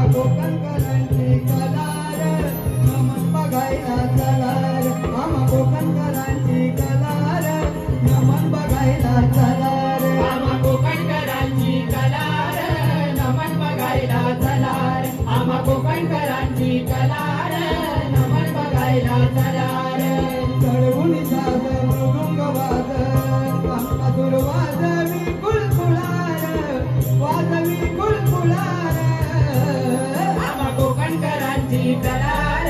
कोकणकरांची colour नमन बघायला चला रे आम्हा कोकणकरांची कलार नमन बघायला चला रे आम्हा कोकणकरांची कलार नमन बघायला चला रे आम्हा कोकणकरांची कलार नमन बघायला चला रे चढवून साज मृदुंग वाज आमचा दुर्वाजवी कुळकुळार वाजवी कुळकुळार आम्हा कोकणकरांची कलार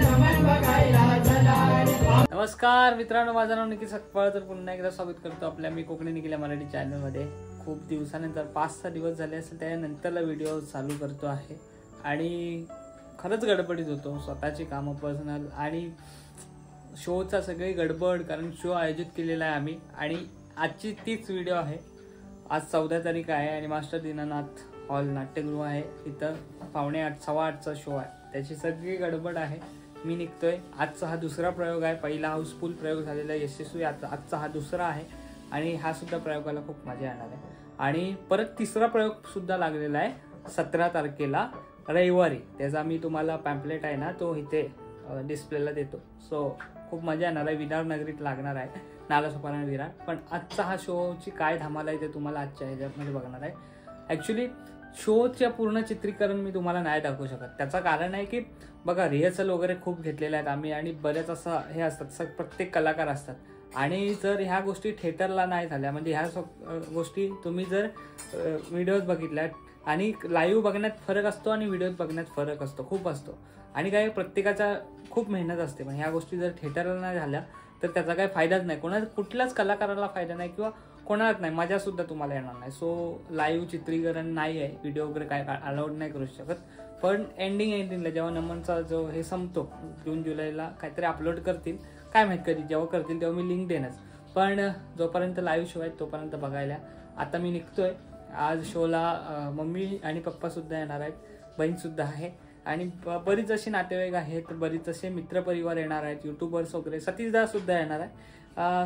नमन बघायला चला रे। नमस्कार मित्रांनो, माझं नाव निखिल सकपाळ। तर पुन्हा एकदा स्वागत करतो आपल्या मी कोकणी निखिल मराठी चॅनलमध्ये। खूप दिवसानंतर 5-6 दिवस झाले असेल त्यानंतरला व्हिडिओ चालू करतो आहे आणि खरंच गडबडीत होतो। स्वतःची कामं पर्सनल आणि शोचा सगळी गडबड, कारण शो आयोजित केलेला आहे आम्ही आणि आजची तीच व्हिडिओ आहे। आज 14 तारीख आहे आणि मास्टर दीनानाथ हॉल नाट्यगृह आहे, इथं 7:45 सव्वा8चा शो आहे, त्याची सगळी गडबड आहे। मी निघतोय। आजचा हा दुसरा प्रयोग आहे, पहिला हाऊसफुल प्रयोग झालेला यशस्वी, आजचा हा दुसरा आहे आणि हा सुद्धा प्रयोगाला खूप मजा येणार आहे। आणि परत तिसरा प्रयोग सुद्धा लागलेला आहे 17 तारखेला रविवारी, त्याचा मी तुम्हाला पॅम्पलेट आहे ना तो इथे डिस्प्लेला देतो। सो खूप मजा येणार आहे। विरार नगरीत लागणार आहे, नालासोपारा विरार। पण आजचा हा शोची काय धमाल आहे ते तुम्हाला आजच्या ह्याच्यामध्ये बघणार आहे। ॲक्च्युली शोच्या पूर्ण चित्रीकरण मी तुम्हाला नाही दाखवू शकत, त्याचं कारण आहे की बघा रिहर्सल वगैरे खूप घेतलेल्या आहेत आम्ही आणि बरेच असं हे असतात, प्रत्येक कलाकार असतात आणि जर ह्या गोष्टी थिएटरला नाही झाल्या, म्हणजे ह्या गोष्टी तुम्ही जर व्हिडिओज बघितल्यात आणि लाईव्ह बघण्यात फरक असतो आणि व्हिडिओज बघण्यात फरक असतो, खूप असतो आणि काय प्रत्येकाचा खूप मेहनत असते। पण ह्या गोष्टी जर थिएटरला नाही झाल्या तर त्याचा काही फायदाच नाही, कुठल्याच कलाकाराला फायदा नाही किंवा कोणालाच नाही, मजा सुद्धा तुम्हाला येणार नाही। सो लाईव्ह चित्रीकरण नाही आहे, व्हिडिओ वगैरे काय अलाउड नाही करू शकत। पण एंडिंगला जेव्हा नमनचा जो हे संपतो जून-जुलैला काहीतरी अपलोड करतील, काय माहित कधी, जेव्हा करतील तेव्हा मी लिंक देणंच। पण जोपर्यंत लाईव्ह शो आहे तोपर्यंत बघायला आता मी निघतोय। आज शोला मम्मी आणि पप्पा सुद्धा येणार आहेत, बहीण सुद्धा आहे आणि बरीच अशी नातेवाईक आहेत, बरीच असे मित्रपरिवार येणार आहेत, युट्यूबर्स वगैरे, सतीशदा सुद्धा येणार आहे।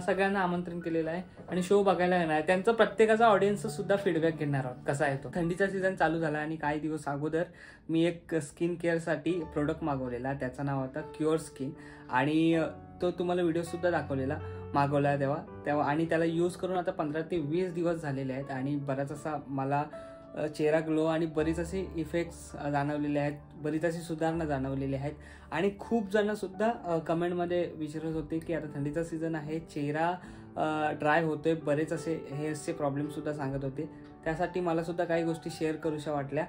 सगळ्यांना आमंत्रण केलेलं आहे आणि शो बघायला येणार आहे। त्यांचा प्रत्येकाचा ऑडियन्स सुद्धा फीडबॅक घेणार आहोत कसा आहे तो। थंडीचा सीझन चालू झाला आणि काही दिवस अगोदर मी एक स्किन केअरसाठी प्रोडक्ट मागवलेला, त्याचं नाव होतं क्युअर स्किन आणि तो तुम्हाला व्हिडिओ सुद्धा दाखवलेला, मागवला तेव्हा आणि त्याला यूज करून आता 15 ते 20 दिवस झालेले आहेत आणि बराच असा मला चेहरा ग्लो आणि बरीच असे इफेक्ट्स जाणवलेले आहेत, बरीच अशी सुधारणा जाणवलेली आहेत आणि खूप जण सुद्धा कमेंटमध्ये विचारत होते की आता थंडीचा सीझन आहे, चेहरा ड्राय होतोय, बरेच असे हेअर्सचे प्रॉब्लेम सुद्धा सांगत होते। त्यासाठी मला सुद्धा काही गोष्टी शेअर करूशा वाटल्या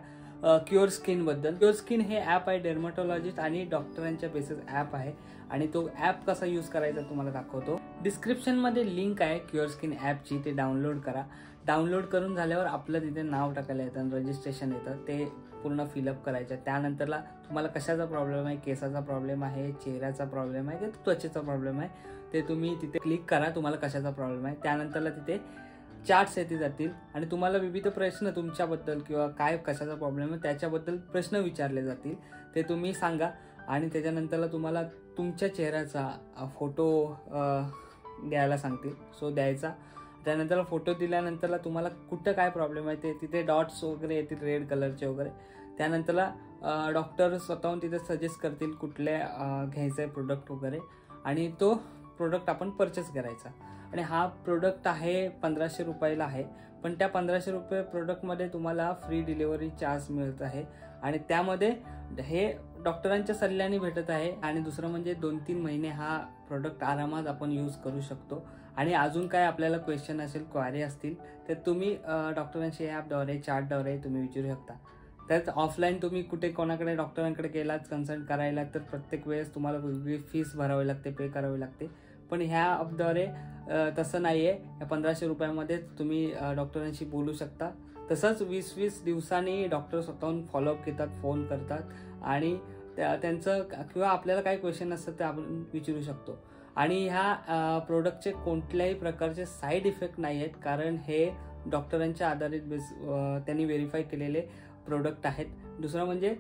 क्युअर स्किनबद्दल। क्युअर स्किन हे ॲप आहे, डर्मॅटॉलॉजिस्ट आणि डॉक्टरांच्या बेसिस ॲप आहे आणि तो ॲप कसा यूज करायचा तुम्हाला दाखवतो। डिस्क्रिप्शनमध्ये लिंक आहे क्युअर स्किन ॲपची, ते डाउनलोड करा। डाउनलोड करून झाल्यावर आपलं तिथे नाव टाकायला येतं, रजिस्ट्रेशन येतं, ते पूर्ण फिलअप करायचं। त्यानंतरला तुम्हाला कशाचा प्रॉब्लेम आहे, केसाचा प्रॉब्लेम आहे, चेहऱ्याचा प्रॉब्लेम आहे की त्वचेचा प्रॉब्लेम आहे, ते तुम्ही तिथे क्लिक करा, तुम्हाला कशाचा प्रॉब्लेम आहे। त्यानंतरला तिथे चार्ट्स येते जातील आणि तुम्हाला विविध प्रश्न तुमच्याबद्दल किंवा काय कशाचा प्रॉब्लेम आहे त्याच्याबद्दल प्रश्न विचारले जातील, ते तुम्ही सांगा आणि त्याच्यानंतरला तुम्हाला तुमच्या चेहऱ्याचा फोटो द्यायला सांगतील, सो द्यायचा। त्यानंतर फोटो दिल्यानंतरला तुम्हाला कुठं काय प्रॉब्लेम आहे ते तिथे डॉट्स वगैरे येतील रेड कलरचे वगैरे। त्यानंतरला डॉक्टर स्वतःहून तिथे सजेस्ट करतील कुठले घ्यायचं आहे प्रोडक्ट वगैरे आणि तो प्रोडक्ट आपण परचेस करायचा। आणि हा प्रोडक्ट आहे 1500 रुपयाला आहे, पण त्या 1500 रुपये प्रोडक्टमध्ये तुम्हाला फ्री डिलिव्हरी चार्ज मिळत आहे आणि त्यामध्ये हे डॉक्टरांच्या सल्ल्याने भेटत आहे। आणि दुसरं म्हणजे 2-3 महिने हा प्रोडक्ट आरामात आपण यूज करू शकतो आणि अजून काय आपल्याला क्वेश्चन असेल, क्वारी असतील तर तुम्ही डॉक्टरांशी ॲपद्वारे चार्टद्वारे तुम्ही विचारू शकता। त्यात ऑफलाईन तुम्ही कुठे कोणाकडे डॉक्टरांकडे गेलात कन्सल्ट करायला तर प्रत्येक वेळेस तुम्हाला वेगळी फीस भरावी लागते, पे करावी लागते। पण ह्या ॲपद्वारे तसं नाही आहे, या 1500 रुपयामध्ये तुम्ही डॉक्टरांशी बोलू शकता। तसंच 20-20 दिवसांनी डॉक्टर स्वतःहून फॉलोअप घेतात, फोन करतात आणि त्यांचं किंवा आपल्याला काही क्वेश्चन असतात ते आपण विचारू शकतो। आणि ह्या प्रोडक्टचे कोणत्याही प्रकारचे साईड इफेक्ट नाही आहेत, कारण हे डॉक्टरांच्या आधारित त्यांनी व्हेरीफाय केलेले प्रोडक्ट आहेत। दुसरं म्हणजे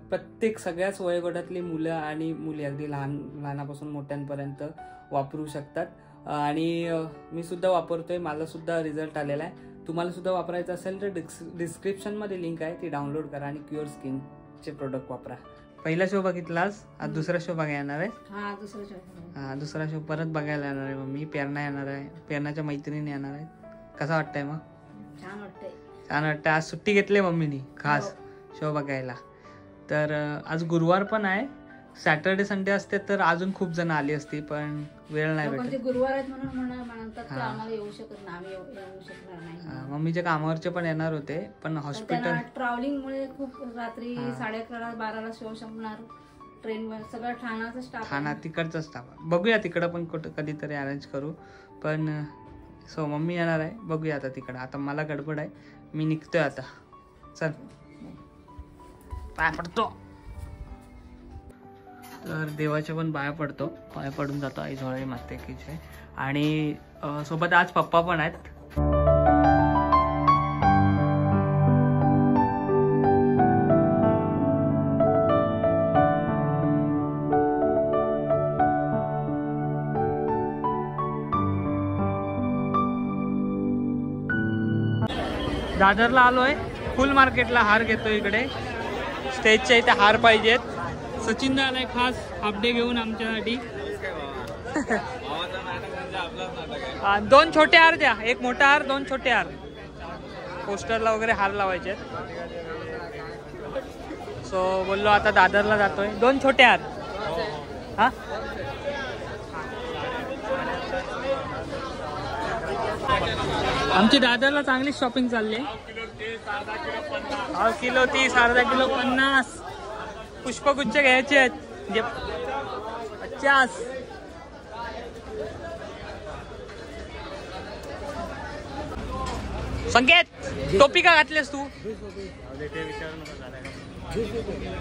प्रत्येक सगळ्याच वयोगटातली मुलं आणि मुली अगदी लहानापासून मोठ्यांपर्यंत वापरू शकतात आणि मी सुद्धा वापरतोय, मला सुद्धा रिझल्ट आलेला आहे। तुम्हाला सुद्धा वापरायचं असेल तर डिस्क्रिप्शनमध्ये लिंक आहे, ती डाउनलोड करा आणि क्युअर स्किनचे प्रोडक्ट वापरा. पहिला शो बघितलास, आज दुसरा शो बघायला येणार आहे. दुसरा शो परत बघायला येणार आहे. मम्मी प्रेरणा येणार आहे, प्रेरणाच्या मैत्रिणी येणार आहे. कसा वाटतंय मग? छान वाटतंय. आज सुट्टी घेतली मम्मीनी खास शो बघायला. तर आज गुरुवार पण आहे. सॅटर्डे संडे असते तर अजून खूप जण आली असती, पण वेळ नाही भेटत. गुरुवार आहेत म्हणतात आम्हाला येऊ शकत नाही, येऊ शकणार नाही. मम्मीच्या कामावरचे पण येणार होते, पण हॉस्पिटल ट्रॅव्हलिंग मुळे खूप रात्री 11:30 12ला शो संपणार. ट्रेनवर सगळं ठाण्याचा स्टाफ, ठाणा तिकडचा स्टाफ. बघूया तिकडं पण कुठं कधीतरी अरेंज करू. पण सो मम्मी येणार आहे, बघूया आता तिकडं. आता मला गडबड आहे, मी निघतोय आता. चल पाय पडतो. तर देवाच्या पण पाया पडतो, पाया पडून जातो आई झोळे मातेकीचे. आणि सोबत आज पप्पा पण आहेत. दादरला आलोय, फुल मार्केटला हार घेतो. इकडे स्टेजच्या इथे हार पाहिजेत. सचिन आलाय खास हाफ डे घेऊन आमच्यासाठी. 2 छोटे हार द्या, 1 मोठा हार 2 छोटे हार. पोस्टरला वगैरे हार लावायचे. सो बोललो आता दादरला जातोय. 2 छोटे हार. हा आमची दादरला चांगली शॉपिंग चालली आहे. किलो 30, अर्धा किलो 50. पुष्पगुच्छ घ्यायचे आहेत, म्हणजे 50. संकेत टोपी का घातलीस तू?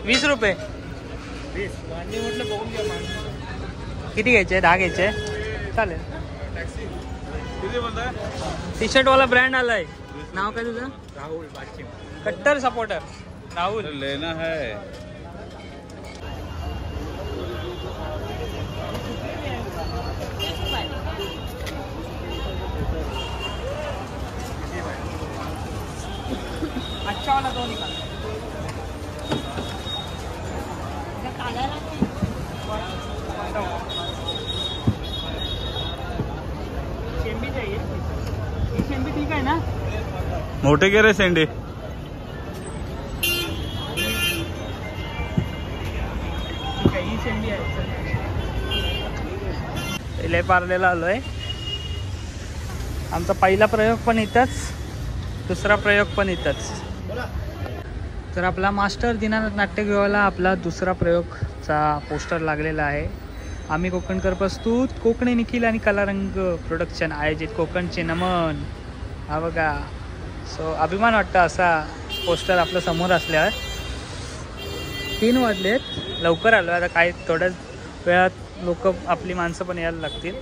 20 रुपये. किती घ्यायचे? 10 घ्यायचे. चालेल. टी शर्ट वाला ब्रँड आलाय. नाव काय तुझं? राहुल. कट्टर सपोर्टर राहुल. लेना है. अच्छा वाला 2 निकाल. शेंबी चाहिए. ये शेंबी ठीक है ना? मोठे के रे सेंडे. ठीक आहे, ही शेंबी आहे. पहिले पार्लेला आलोय. आमचा पहिला प्रयोग पण इथंच, दुसरा प्रयोग पण इथंच. तर आपला मास्टर दीनानाथ नाट्यगृहाला आपला दुसरा प्रयोगचा पोस्टर लागलेला आहे. आम्ही कोकणकर प्रस्तुत, कोकणी निखिल आणि कलारंग प्रोडक्शन आयोजित कोकणचे नमन. हा बघा. सो अभिमान वाटतं असा पोस्टर आपल्या समोर असल्यावर. 3 वाजलेत, लवकर आलो. आता काय थोड्याच वेळात लोक आपली माणसं पण यायला लागतील.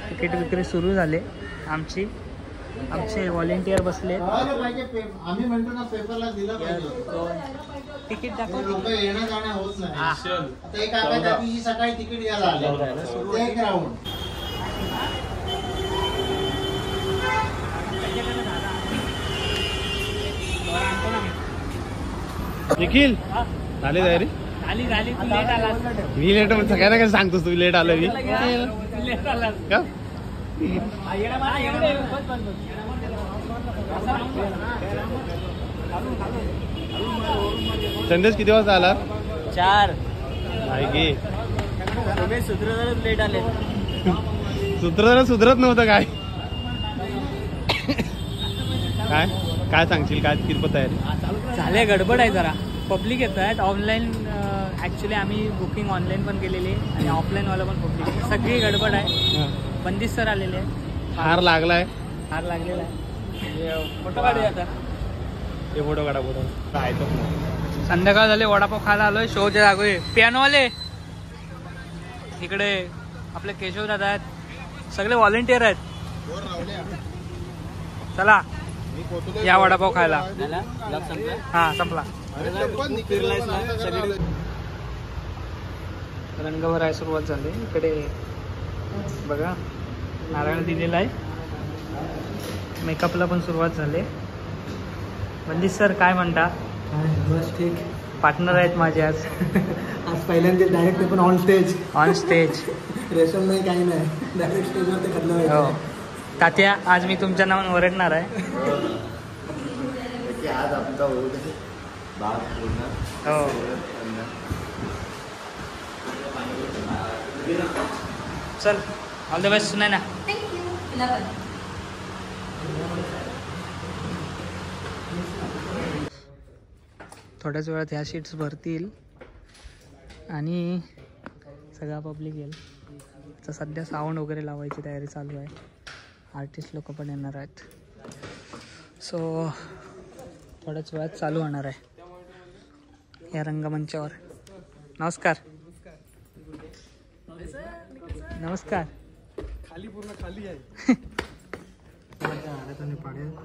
तिकीट विक्री सुरू झाले. आमचे व्हॉलेंटियर बसले. आम्ही म्हणतो ना पेपरला दिलं पाहिजे. तिकीट दाखव. लोक येणं जाणं होत नाही. आता एक आपल्या सकाळी तिकीट घ्यायला आले. एक राऊंड. निखिल झाली तयारी? झाली. तू लेट आला. मी लेट सगळ्यांना काय सांगतोस तू लेट आलो. मी लेट आला का? संदेश किती वाजता आला? 4. तुम्ही सूत्रधारच लेट आले. सूत्रधार सुधरत नव्हतं काय? काय सांगशील? काय किरपत तयारी झाले? गडबड आहे जरा. पब्लिक येत आहेत. ऑनलाईन ॲक्च्युली आम्ही बुकिंग ऑनलाईन पण केलेली आणि ऑफलाईनवाला पण पब्लिक. सगळी गडबड आहे. बंदिस्त सर आलेले आहेत. हार लागलाय. हार लागलेला आहे. फोटो काढूया आता. हे फोटो काढा. संध्याकाळ झाले. वडापाव खायला आलोय. शोच्या जागोय. पियानोवाले इकडे आपले केशव दादा आहेत. सगळे व्हॉलेंटियर आहेत. चला या वडापाव खायला. हा संपला. रंग भरायला सुरुवात झाली. इकडे बघा नारळ दिलेला आहे. मेकअपला पण सुरुवात झाली. वंदित सर काय म्हणता? बस ठीक. पार्टनर आहेत माझे आज. आज पहिल्यांदा डायरेक्ट पण ऑन स्टेज. On stage. रेशम नाही काही नाही, डायरेक्ट स्टेजवर ते खतलं हो व्हायचं. तात्या, आज मी तुमच्या नावाने ओरडणार आहे. आज आमचा हो चल, ऑल द बेस्ट. सुनाय ना. थोड्याच वेळात ह्या शीट्स भरतील आणि सगळा पब्लिक येईल. तर सध्या साऊंड वगैरे लावायची तयारी चालू आहे. आर्टिस्ट लोक पण येणार आहेत. सो थोड्याच वेळात चालू होणार आहे या रंगमंचावर. नमस्कार. नमस्कार. खाली पूर्ण खाली आहे.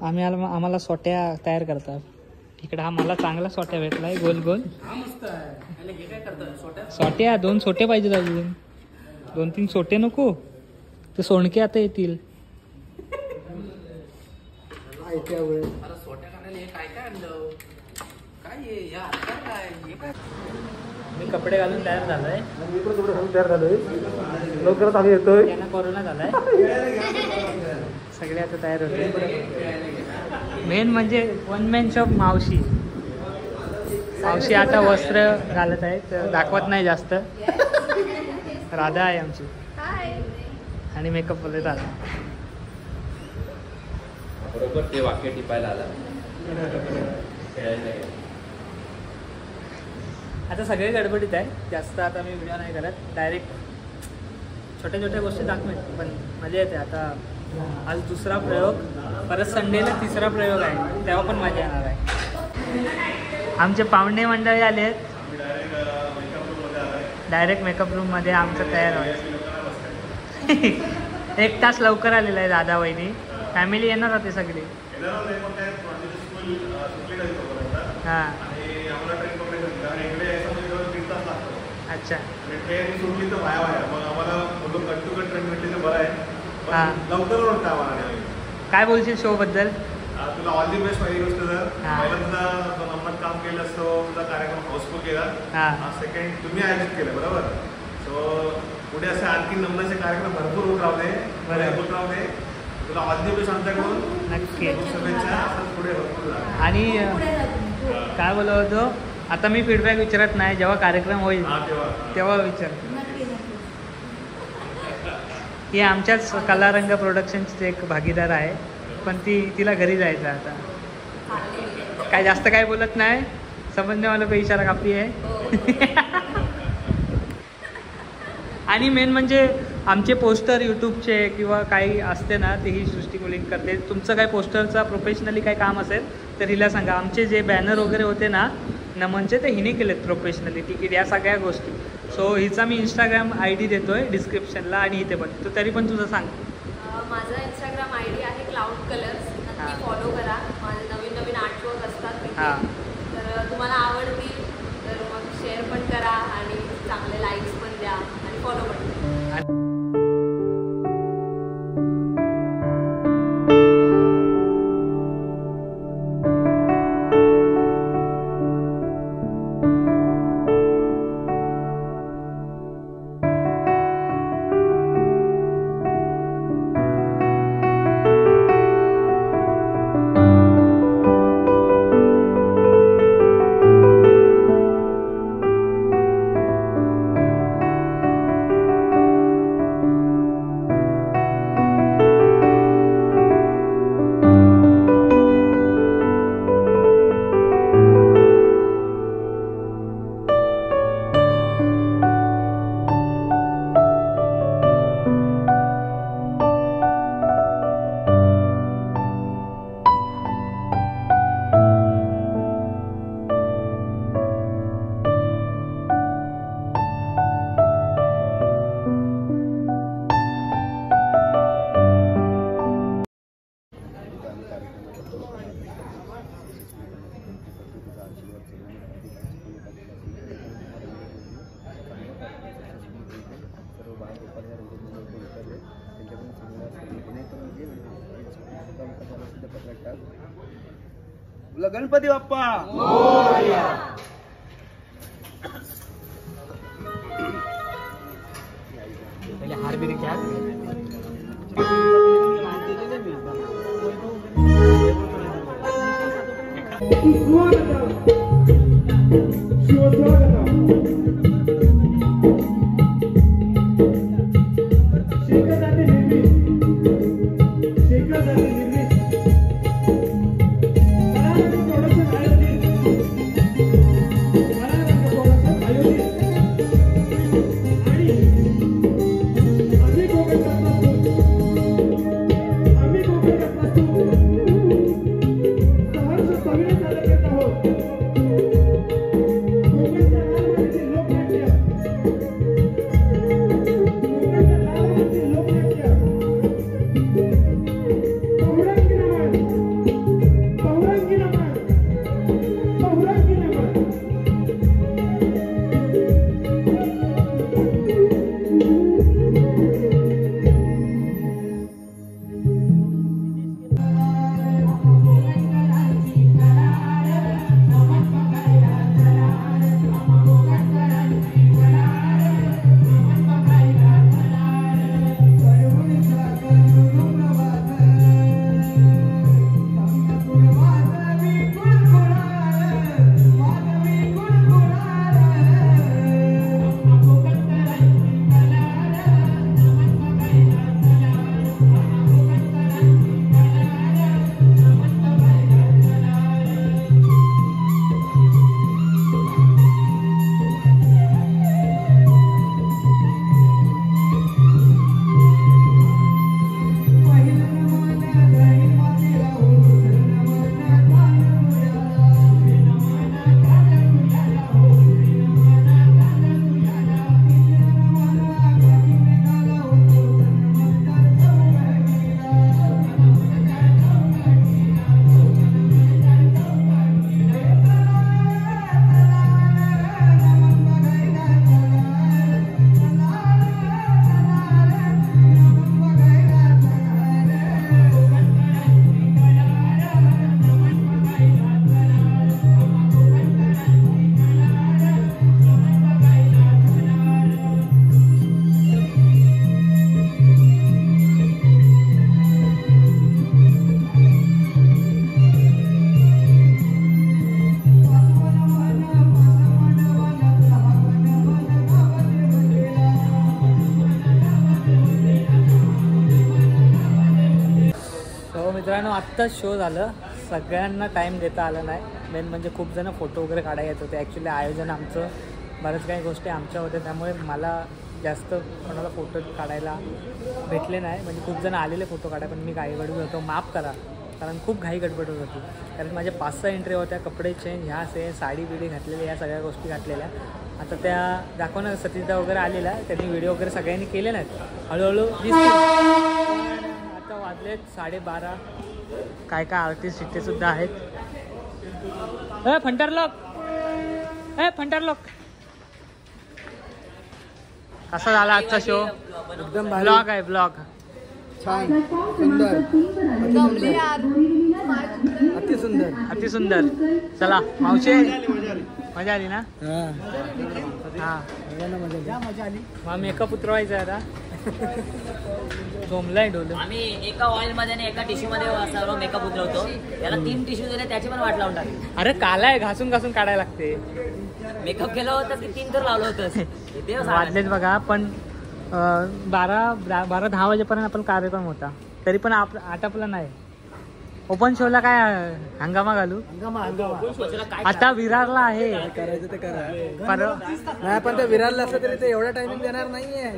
आम्हाला सोट्या तयार करतात. इकडे हा मला चांगला सोट्या भेटलाय, गोल गोल सोट्या. 2 सोटे पाहिजेत अजून. 2-3 सोटे नको, ते सोणके आता येतील. मी कपडे घालून तयार झालोय. लवकरच आम्ही येतोय. यांना कोरोना झालाय. सगळे आता तयार होते. मेन म्हणजे वन मॅन शॉप मावशी. मावशी आता वस्त्र घालत आहेत, दाखवत नाही जास्त. राधा आहे आमची आणि मेकअप बोलले राधा. बरोबर ते वाक्य टिपायला आला. आता सगळे गडबडीत आहे. जास्त आता मी व्हिडिओ नाही करत. डायरेक्ट छोट्या छोट्या गोष्टी दाखवेन, पण मजा येते. आता आज दुसरा प्रयोग, परत संडेला तिसरा प्रयोग आहे, तेव्हा पण मजा येणार आहे. आमचे पाहुणे मंडळी आले आहेत. डायरेक्ट मेकअप रूममध्ये आमचं तयार व्हायचं. 1 तास लवकर आलेला आहे दादा वहिनी. फॅमिली येणार होते सगळे. हां अच्छा. हां काय बोलशील शो बद्दल? तुला ऑल दी बेस्ट पहिली गोष्ट. जर पहिला तुझा 2 नंबर काम केलं असतो, तुझा कार्यक्रम हाऊसफुल केला. सेकंड तुम्ही आयोजित केलं, बरोबर. सो पुढे असे आणखी नंबरचे कार्यक्रम भरपूर होत राहू दे. तुला ऑल दी बेस्ट आमच्याकडून. नक्की. शुभेच्छा. असंच पुढे भरपूर जा. आणि काय बोलत होतो, आता मी फीडबॅक विचारत नाही, जेव्हा कार्यक्रम होईल तेव्हा विचारतो. ही आमच्याच कलारंग प्रोडक्शनची एक भागीदार आहे, पण तिला घरी जायचं आता. काय जास्त काय बोलत नाही, समजणे वाला पे इशारा काफी आहे. आणि मेन म्हणजे आमचे पोस्टर यूट्यूबचे किंवा काही असते ना, ते ही सृष्टी कोलिंग करते. तुमचं काय पोस्टरचा प्रोफेशनली काय काम असेल तर हिला सांगा. आमचे जे बॅनर वगैरे होते ना नमनचे, ते हिने केलेत प्रोफेशनली, तिकीट या सगळ्या गोष्टी. सो हिचा मी इंस्टाग्राम ID देतोय डिस्क्रिप्शनला, आणि इथे पण. तू तरी पण तुझं सांग. माझा इंस्टाग्राम ID आहे क्लाउड कलर्स. नक्की फॉलो करा. माझे नवीन नवीन आर्टवर्क असतात तिथे. तर तुम्हाला आवडतील तर मग शेअर पण करा आणि चांगले लाईक्स पण द्या आणि फॉलो पण करा. बोला गणपती बाप्पा हार बिरी क्या मित्रांनो आत्ताच शो झालं. सगळ्यांना टाईम देता आला नाही. मेन म्हणजे खूप जण फोटो वगैरे काढायला येत होते. ॲक्च्युली आयोजन आमचं बऱ्याच काही गोष्टी आमच्या होत्या, त्यामुळे मला जास्त कोणाला फोटो काढायला भेटले नाही. म्हणजे खूप जण आलेले फोटो काढाय, पण मी घाई गडबड होतो, माफ करा. कारण खूप घाई गडबड होत होती. कारण माझ्या 5-6 एंट्री होत्या. कपडे चेंज, ह्या से साडी बिडी घातलेल्या, या सगळ्या गोष्टी घातलेल्या. आता त्या दाखवणार. सतीशदा वगैरे आलेला, त्यांनी व्हिडिओ वगैरे सगळ्यांनी केले नाहीत. हळूहळू दिसतील. आता वाजलेत 12:30. काय काय आर्टिस्ट इथे सुद्धा आहेत. फंटर लॉक कसा झाला आजचा शो? एकदम ब्लॉग आहे, ब्लॉग छान सुंदर अति सुंदर. चला मावशी, मजा आली ना? हा मजा आली. मग मेकअप उतरवायचा आता. झोमलाय डोल. आम्ही एका ऑइल मध्ये आणि एका टिश्यू मध्ये सर्व मेकअप उतरवतो. त्याला 3 टिश्यू दिले, त्याची पण वाट लावून टाकली. अरे काला आहे, घासून घासून काढायला लागते. मेकअप केलं होतं की 3 तर लावलं होतं. वाजलेत बघा. पण 12-10 वाजेपर्यंत आपण कार्यक्रम होता, तरी पण आटापला नाही. ओपन शोला काय हंगामा घालू. आता विरारला आहे, करायचं ते करा. नाही पण ते विरारला असलं तरी ते एवढा टायमिंग देणार नाहीये.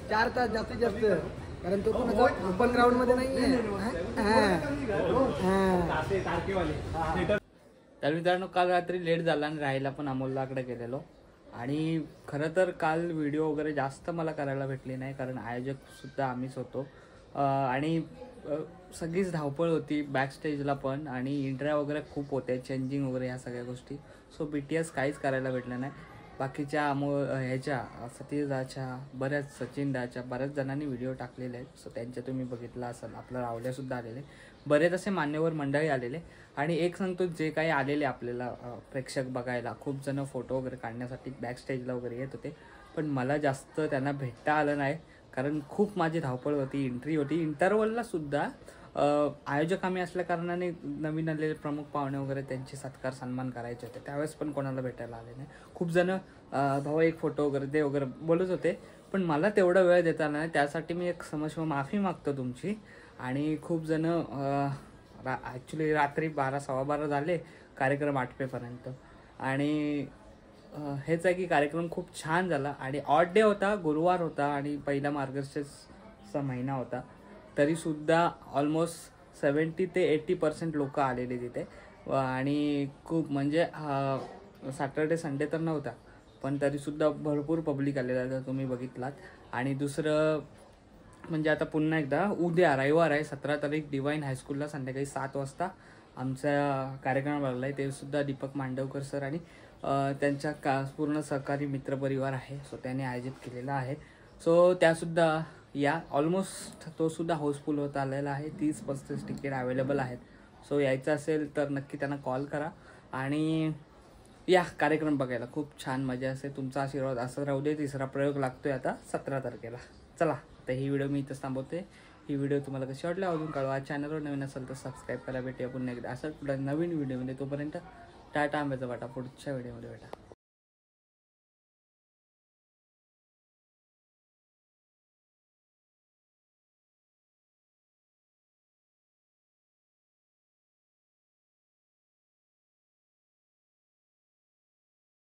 4 तास जास्तीत जास्त. कारण तो पण ओपन ग्राउंड मध्ये नाहीये. तर मित्रांनो, काल रात्री लेट झाला आणि राहायला पण अमोललाकडे गेलेलो. आणि खरं तर काल व्हिडिओ वगैरे जास्त मला करायला भेटली नाही, कारण आयोजक सुद्धा आम्हीच होतो. आणि सगळीच धावपळ होती बॅक स्टेजला पण, आणि इंट्र्या वगैरे खूप होत्या, चेंजिंग वगैरे ह्या सगळ्या गोष्टी. सो BTS काहीच करायला भेटलं नाही. बाकीच्या ह्याच्या सतीशदाच्या, बऱ्याच सचिनदाच्या बऱ्याच जणांनी व्हिडिओ टाकलेले आहेत. सो त्यांच्या तुम्ही बघितला असाल. आपला रावल्यासुद्धा आलेले. बरेच असे मान्यवर मंडळी आलेले. आणि एक सांगतो, जे काही आलेले आपल्याला प्रेक्षक बघायला, खूप जण फोटो वगैरे काढण्यासाठी बॅक स्टेजला वगैरे येत होते, पण मला जास्त त्यांना भेटता आलं नाही, कारण खूप माझी धावपळ होती, एंट्री होती. इंटरवलला सुद्धा आयोजक आम्ही असल्या कारणाने नवीन आलेले प्रमुख पाहुणे वगैरे त्यांचे सत्कार सन्मान करायचे होते, त्यावेळेस पण कोणाला भेटायला आले नाही. खूप जण भाऊ एक फोटो वगैरे दे वगैरे बोलत होते, पण मला तेवढा वेळ देता नाही, त्यासाठी मी एक क्षमस्व माफी मागतो तुमची. आणि खूप जण ॲक्च्युली रात्री 12-12:15 झाले कार्यक्रम आटपेपर्यंत. आणि हेच आहे की कार्यक्रम खूप छान झाला. आणि ऑड डे होता, गुरुवार होता आणि पहिला मार्गशीर्षचा महिना होता, तरीसुद्धा ऑलमोस्ट 70 ते 80% लोक आलेले तिथे. आणि खूप म्हणजे सॅटर्डे संडे तर नव्हता, पण तरीसुद्धा भरपूर पब्लिक आलेला तर तुम्ही बघितलात. आणि दुसरं म्हणजे आता पुन्हा एकदा उद्या रविवार आहे 17 तारीख डिवाइन हायस्कूलला संध्याकाळी 7 वाजता आमचा कार्यक्रम लागला आहे. ते सुद्धा दीपक मांडवकर सर आणि त्यांच्या पूर्ण सहकारी मित्रपरिवार आहे, सो त्याने आयोजित केलेला आहे. सो त्यासुद्धा या ऑलमोस्ट तो सुद्धा हाऊसफुल होत आलेला आहे. 30-35 तिकीट अवेलेबल आहेत. सो यायचं असेल तर नक्की त्यांना कॉल करा आणि या कार्यक्रम बघायला. खूप छान मजा असेल. तुमचा आशीर्वाद असं राहू दे. तिसरा प्रयोग लागतोय आता 17 तारखेला. चला तर ही व्हिडिओ मी इथंच थांबवते. ही व्हिडिओ तुम्हाला कशी वाटली अजून कळवा. चॅनलवर नवीन असेल तर सबस्क्राईब करा. भेटूया पुन्हा एकदा असं नवीन व्हिडिओमध्ये. तोपर्यंत टाटा, आंब्याचा वाटा. पुढच्या व्हिडिओमध्ये भेटा.